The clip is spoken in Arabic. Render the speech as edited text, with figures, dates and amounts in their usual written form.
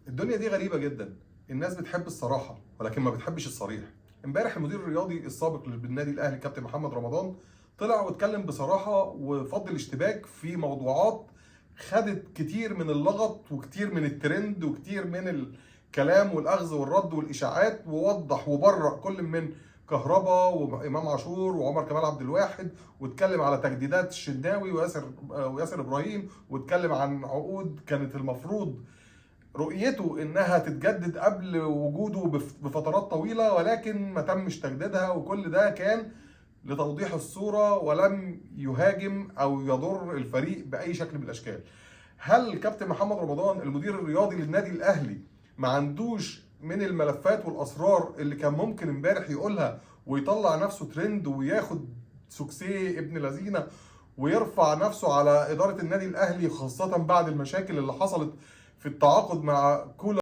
الدنيا دي غريبة جدا. الناس بتحب الصراحة ولكن ما بتحبش الصريح. امبارح المدير الرياضي السابق بالنادي الاهلي كابتن محمد رمضان طلع واتكلم بصراحة وفضل الاشتباك في موضوعات خدت كتير من اللغط وكتير من الترند وكتير من الكلام والاخذ والرد والاشاعات، ووضح وبرأ كل من كهربا وامام عاشور وعمر كمال عبد الواحد، واتكلم على تجديدات الشناوي وياسر ابراهيم، واتكلم عن عقود كانت المفروض رؤيته انها تتجدد قبل وجوده بفترات طويله ولكن ما تمش تجديدها، وكل ده كان لتوضيح الصوره ولم يهاجم او يضر الفريق باي شكل من الاشكال. هل الكابتن محمد رمضان المدير الرياضي للنادي الاهلي ما عندوش من الملفات والاسرار اللي كان ممكن امبارح يقولها ويطلع نفسه ترند وياخد سوكسيه ابن لذينه ويرفع نفسه على اداره النادي الاهلي، خاصه بعد المشاكل اللي حصلت في التعاقد مع كولر